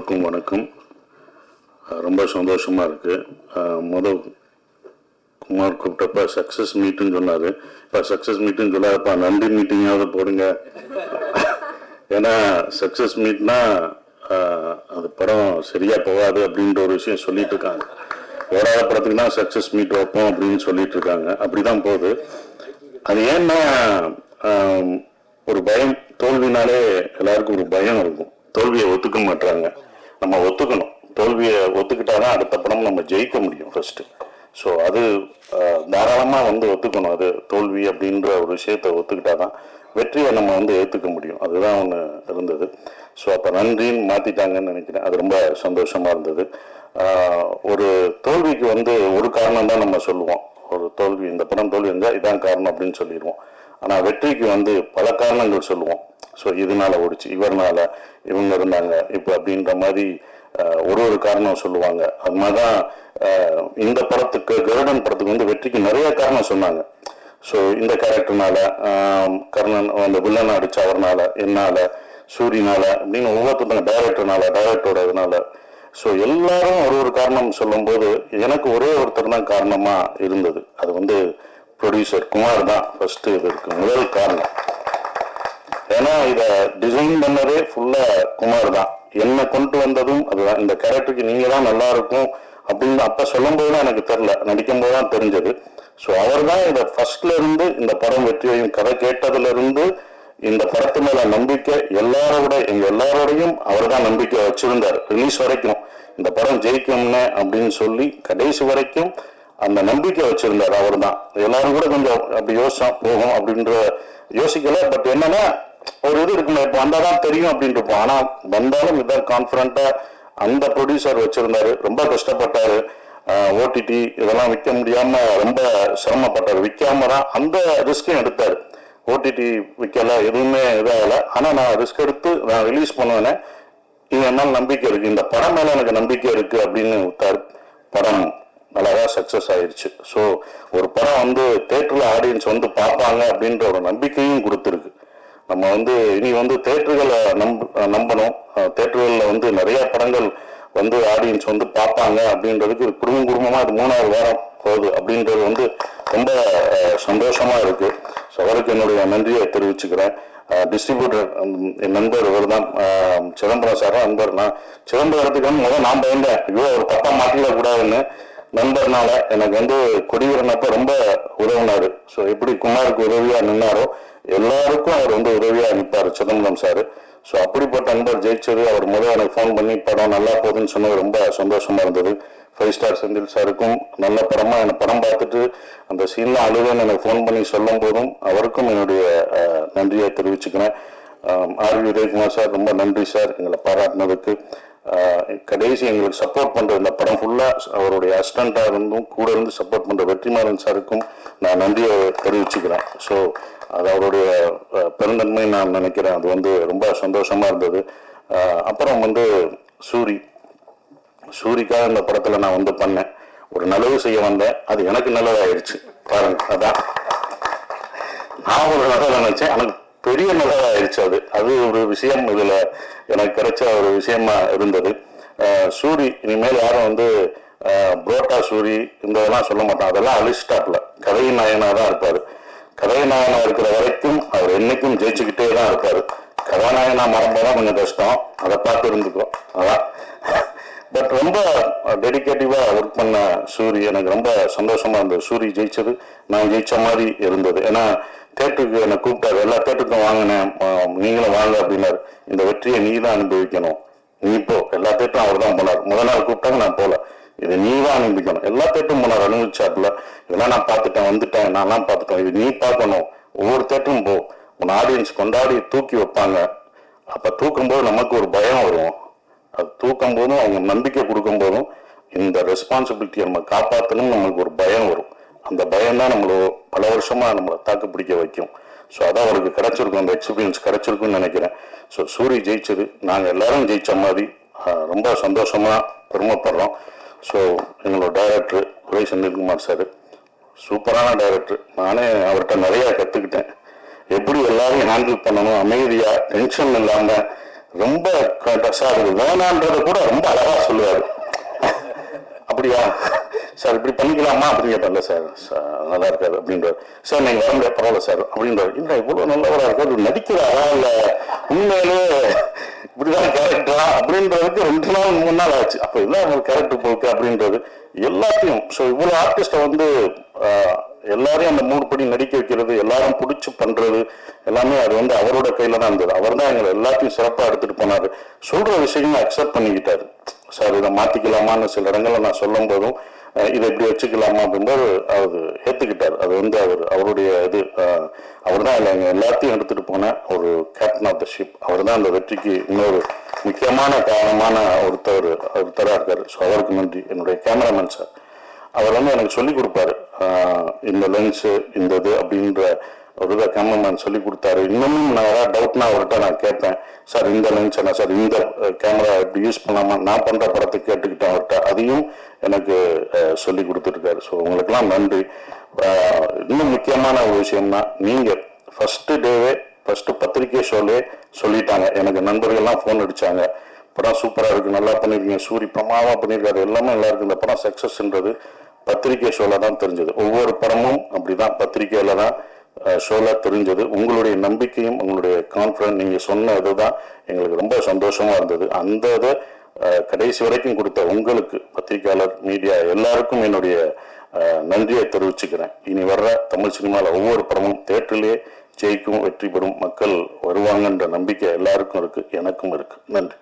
எல்லோருக்கும் வணக்கம். ரொம்ப சந்தோஷமாக இருக்குது. குமார் கூப்பிட்டப்ப சக்ஸஸ் மீட்டுன்னு சொன்னார். இப்போ சக்ஸஸ் மீட்டுன்னு சொல்லாதப்பா நன்றி மீட்டிங்காவது போடுங்க. ஏன்னா சக்ஸஸ் மீட்னா அது படம் சரியாக போகாது அப்படின்ற ஒரு விஷயம் சொல்லிட்டு இருக்காங்க. ஓடாத படத்துக்கு தான் சக்ஸஸ் மீட் வைப்போம் அப்படின்னு சொல்லிட்டு இருக்காங்க. அப்படி தான் போகுது. அது ஏன்னா ஒரு பயம், தோல்வினாலே எல்லாருக்கும் ஒரு பயம் இருக்கும். தோல்வியை ஒத்துக்க மாட்டாங்க. நம்ம ஒத்துக்கணும். தோல்வியை ஒத்துக்கிட்டாதான் அடுத்த படம் நம்ம ஜெயிக்க முடியும் ஃபர்ஸ்ட். ஸோ அது தாராளமாக ஒத்துக்கணும். அது தோல்வி அப்படின்ற ஒரு விஷயத்தை ஒத்துக்கிட்டாதான் வெற்றியை நம்ம ஏற்றுக்க முடியும். அதுதான் ஒன்று இருந்தது. ஸோ அப்போ நன்றின்னு மாற்றிட்டாங்கன்னு நினைக்கிறேன். அது ரொம்ப சந்தோஷமாக இருந்தது. ஒரு தோல்விக்கு ஒரு காரணம் தான் நம்ம சொல்லுவோம். ஒரு தோல்வி, இந்த படம் தோல்வி இருந்தால் இதான் காரணம் அப்படின்னு சொல்லிடுவோம். ஆனால் வெற்றிக்கு பல காரணங்கள் சொல்லுவோம். ஸோ இதனால ஓடிச்சு, இவர்னால, இவங்க இருந்தாங்க இப்போ அப்படின்ற மாதிரி ஒரு காரணம் சொல்லுவாங்க. அது மாதிரிதான் இந்த படத்துக்கு, கருடன் படத்துக்கு வெற்றிக்கு நிறைய காரணம் சொன்னாங்க. ஸோ இந்த கேரக்டர்னால, கர்ணன் அந்த வில்லன் அடிச்ச அவர்னால, என்னால, சூரியனால அப்படின்னு ஒவ்வொருத்தருங்க, டைரக்டரோட இதனால. ஸோ எல்லாரும் ஒரு காரணம் சொல்லும்போது எனக்கு ஒரே ஒருத்தர் தான் காரணமா இருந்தது. அது ப்ரொடியூசர் குமார் தான் ஃபர்ஸ்ட் இதற்கு முதல் காரணம். ஏன்னா இதை டிசைன் பண்ணதே ஃபுல்லா குமார் தான். என்ன கொண்டு வந்ததும் அதுதான். இந்த கேரக்டருக்கு நீங்க தான் நல்லா இருக்கும் அப்படின்னு அப்ப சொல்லும் போதுதான் எனக்கு தெரியல, நடிக்கும் போதுதான் தெரிஞ்சது. ஸோ அவர் தான் இதை ஃபர்ஸ்ட்ல இருந்து இந்த படம் வெற்றியையும் கதை கேட்டதுல இருந்து இந்த படத்து மேல நம்பிக்கை எங்க எல்லாரோடையும் அவர் தான் நம்பிக்கை வச்சிருந்தார். ரிலீஸ் வரைக்கும் இந்த படம் ஜெயிக்கும்னு அப்படின்னு சொல்லி கடைசி வரைக்கும் அந்த நம்பிக்கை வச்சிருந்தார் அவர் தான். எல்லாரும் கூட கொஞ்சம் அப்படி யோசிச்சா போகும் அப்படின்ற யோசிக்கல. பட் என்னன்னா ஒரு இது இருக்குல்ல, இப்போ வந்தாதான் தெரியும் அப்படின்ட்டு இருப்போம். ஆனா வந்தாலும் இதான் கான்பிடண்டா அந்த ப்ரொடியூசர் வச்சிருந்தாரு. ரொம்ப கஷ்டப்பட்டாரு. ஓடிடி இதெல்லாம் விற்க முடியாம ரொம்ப சிரமப்பட்டாரு. விற்காம தான் அந்த ரிஸ்கையும் எடுத்தாரு. ஓடிடி விற்கல, எதுவுமே இதாகல. ஆனா நான் ரிஸ்க் எடுத்து நான் ரிலீஸ் பண்ணுவேனே, இது என்னால் நம்பிக்கை இருக்கு, இந்த படம் மேல எனக்கு நம்பிக்கை இருக்கு அப்படின்னு விட்டாரு. படம் நல்லாதான் சக்சஸ் ஆயிடுச்சு. ஸோ ஒரு படம் தேட்டர்ல ஆடியன்ஸ் பார்ப்பாங்க அப்படின்ற ஒரு நம்பிக்கையும் கொடுத்துருக்கு. நம்ம இனி தேட்டர்களை நம்பணும். தேட்டர்களில் நிறைய படங்கள் ஆடியன்ஸ் பார்ப்பாங்க அப்படின்றதுக்கு குடும்பமா இது 3வது வாரம் போகுது அப்படின்றது ரொம்ப சந்தோஷமா இருக்கு. ஸோ அவருக்கு என்னுடைய நன்றியை தெரிவிச்சுக்கிறேன். டிஸ்ட்ரிபியூட்டர் என் நண்பர் இவர் தான், சிதம்பரம் சார் நண்பர். நான் சிதம்பரத்துக்கு நான் பயந்தேன், ஐயோ ஒரு தப்பா மாட்டிடக்கூடாதுன்னு. நண்பர்னால எனக்கு கொடிவீரனப்ப ரொம்ப உதவினாரு. ஸோ எப்படி குமாருக்கு உதவியா நின்னாரோ எல்லாருக்கும் அவர் உதவியா நிற்பாரு சிதம்பரம் சாரு. ஸோ அப்படிப்பட்ட நண்பர் ஜெயிச்சது. அவர் எனக்கு ஃபோன் பண்ணி படம் நல்லா போகுதுன்னு சொன்னது ரொம்ப சந்தோஷமா இருந்தது. 5 ஸ்டார் செந்தில் சாருக்கும் நல்ல படமா எனக்கு படம் பார்த்துட்டு அந்த சீன்லாம் அழுதுன்னு எனக்கு ஃபோன் பண்ணி சொல்லும் போதும் அவருக்கும் என்னுடைய நன்றியை தெரிவிச்சுக்கிறேன். ஆர் வி உதயகுமார் சார் ரொம்ப நன்றி சார், எங்களை பாராட்டினதுக்கு. கடைசி எங்களுக்கு சப்போர்ட் பண்ற இந்த படம் ஃபுல்லா அவருடைய அசிஸ்டண்டா இருந்தும் கூட இருந்து சப்போர்ட் பண்ற வெற்றிமாறன் சாருக்கும் நான் நன்றியை தெரிவிச்சுக்கிறேன். ஸோ அது அவருடைய பெருந்தன்மை நான் நினைக்கிறேன். அது ரொம்ப சந்தோஷமா இருந்தது. அப்புறம் சூரிக்காக இந்த படத்துல நான் பண்ணேன். ஒரு நல்லது செய்ய வந்தேன், அது எனக்கு நல்லதாயிடுச்சு பாருங்க. அதான் நான் ஒரு நல்லதை நினைச்சேன், எனக்கு பெரிய நல்லதாயிடுச்சு. அது ஒரு விஷயம் இதுல எனக்கு கிடைச்ச ஒரு விஷயமா இருந்தது. சூரி இனிமேல் யாரும் புரோட்டா சூரி இந்த இதெல்லாம் சொல்ல மாட்டான். அதெல்லாம் அலிஸ்டாப்ல கதையின் நாயனா தான் இருப்பாரு. கதைநாயனா இருக்கிற வரைக்கும் அவர் என்னைக்கும் ஜெயிச்சுக்கிட்டே தான் இருப்பாரு. கதாநாயகனா மறந்தாதான் கொஞ்சம் கஷ்டம், அதை பார்த்து இருந்துக்கும். அதான். பட் ரொம்ப டெடிகேட்டிவா ஒர்க் பண்ண சூரி எனக்கு ரொம்ப சந்தோஷமா இருந்தது. சூரி ஜெயிச்சது நான் ஜெயிச்ச மாதிரி இருந்தது. ஏன்னா தேட்டருக்கு என்னை கூப்பிட்டாரு, எல்லா தேட்டருக்கும் வாங்கினேன், நீங்களும் வாங்க அப்படின்னாரு. இந்த வெற்றியை நீ தான் அனுபவிக்கணும், நீ போ. எல்லா தேட்டரும் அவர் தான் போனார். முதல் நாள் கூப்பிட்டாங்க, நான் போல. இது நீ தான் அனுபவிக்கணும். எல்லா தேட்டரும் போனார், அனுபவிச்சாப்புல. இதெல்லாம் நான் பார்த்துட்டேன், வந்துட்டேன், நான்லாம் பார்த்துட்டேன், இது நீ பார்க்கணும். ஒவ்வொரு தேட்டரும் போ, உன் ஆடியன்ஸ் கொண்டாடி தூக்கி வைப்பாங்க. அப்ப தூக்கும்போது நமக்கு ஒரு பயம் வரும். அது தூக்கும் போதும் அவங்க நம்பிக்கை கொடுக்கும் போதும் இந்த ரெஸ்பான்சிபிலிட்டியை நம்ம காப்பாற்றணும், நம்மளுக்கு ஒரு பயம் வரும். அந்த பயம் தான் நம்மள பல வருஷமா நம்மளை தாக்கு பிடிக்க வைக்கும். ஸோ அதான் அவருக்கு கிடைச்சிருக்கும், அந்த எக்ஸ்பீரியன்ஸ் கிடைச்சிருக்குன்னு நினைக்கிறேன். ஸோ சூரி ஜெயிச்சது நாங்கள் எல்லாரும் ஜெயிச்ச மாதிரி ரொம்ப சந்தோஷமா பெருமைப்படுறோம். ஸோ எங்களோட டைரக்டர் உதய செந்தில்குமார் சார் சூப்பரான டைரக்டர். நானே அவர்கிட்ட நிறைய கற்றுக்கிட்டேன். எப்படி எல்லாரையும் ஹேண்டில் பண்ணணும், அமைதியாக டென்ஷன் இல்லாமல் ரொம்ப சார் இது வேணான்றதை கூட ரொம்ப அழகா சொல்லுவாரு. அப்படியா சார் இப்படி பண்ணிக்கலாமா அப்படின்னு கேட்டார்ல சார் நல்லா இருக்காது அப்படின்றார். சார் நீங்க வர முடியாது பரவாயில்ல சார் அப்படின்றாரு. இல்லை இவ்வளவு நல்லவரா இருக்காரு, நடிக்கிறாரா இல்ல உண்மையிலே இப்படிதான் கேரக்டரா அப்படின்றதுக்கு 2 நாள் 3 நாள் ஆச்சு. அப்ப இதுதான் அவங்க கேரக்டர் போக்கு அப்படின்றது எல்லாத்தையும். ஸோ இவ்வளவு ஆர்டிஸ்ட வந்து எல்லாரையும் அந்த மூடு படி நடிக்க வைக்கிறது, எல்லாரும் பிடிச்சி பண்றது எல்லாமே அது வந்து அவரோட கையில தான் இருந்தது. அவர் தான் எங்களை எல்லாத்தையும் சிறப்பா எடுத்துட்டு போனாரு. சொல்ற விஷயங்களை அக்செப்ட் பண்ணிக்கிட்டாரு. சார் இதை மாத்திக்கலாமான்னு சில இடங்கள்ல நான் சொல்லும் போதும் இதை எப்படி வச்சுக்கலாமா அப்படின்றது அவர் ஏத்துக்கிட்டார். அது வந்து அவருடைய இது அவர் தான் இல்லை எங்க எல்லாத்தையும் எடுத்துட்டு போன ஒரு கேப்டன் ஆஃப் த ஷிப். அவர் தான் அந்த வெற்றிக்கு இன்னொரு முக்கியமான காரணமான ஒருத்தரா இருக்காரு. ஸோ அவருக்கு நன்றி. என்னுடைய கேமராமேன் சார், அவர் வந்து எனக்கு சொல்லி கொடுப்பாரு இந்த லென்ஸு இந்த இது அப்படின்ற ஒரு இதை கேமராமேன் சொல்லி கொடுத்தாரு. இன்னமும் நான் ஏதாவது டவுட்னா அவர்கிட்ட நான் கேட்பேன், சார் இந்த லென்ஸ் என்ன சார், இந்த கேமரா எப்படி யூஸ் பண்ணலாமா, நான் பண்ற படத்தை கேட்டுக்கிட்டேன் அவர்கிட்ட. அதையும் எனக்கு சொல்லி கொடுத்துருக்காரு. ஸோ உங்களுக்கெல்லாம் நன்றி. இன்னும் முக்கியமான ஒரு விஷயம்னா, நீங்க ஃபர்ஸ்ட் டேவே ஃபர்ஸ்ட் பத்திரிகை ஷோலே சொல்லிட்டாங்க. எனக்கு நண்பர்கள்லாம் ஃபோன் அடிச்சாங்க, படம் சூப்பரா இருக்கு, நல்லா பண்ணிருக்கீங்க, சூரி பிரமாவா பண்ணியிருக்காரு, எல்லாமே நல்லா இருக்கு, இந்த படம் சக்சஸ்ன்றது பத்திரிகை ஷோல தான் தெரிஞ்சது. ஒவ்வொரு படமும் அப்படிதான் பத்திரிகையில தான் ஷோல தெரிஞ்சது. உங்களுடைய நம்பிக்கையும் உங்களுடைய கான்ஃபிடன்ஸ் நீங்க சொன்ன இதுதான் எங்களுக்கு ரொம்ப சந்தோஷமா இருந்தது. அந்த இதை கடைசி வரைக்கும் கொடுத்த உங்களுக்கு பத்திரிகையாளர் மீடியா எல்லாருக்கும் என்னுடைய நன்றியை தெரிவிச்சுக்கிறேன். இனி வர்ற தமிழ் சினிமாவில் ஒவ்வொரு படமும் தியேட்டரிலே ஜெயிக்கும், வெற்றி பெறும், மக்கள் வருவாங்கன்ற நம்பிக்கை எல்லாருக்கும் இருக்கு, எனக்கும் இருக்கு. நன்றி.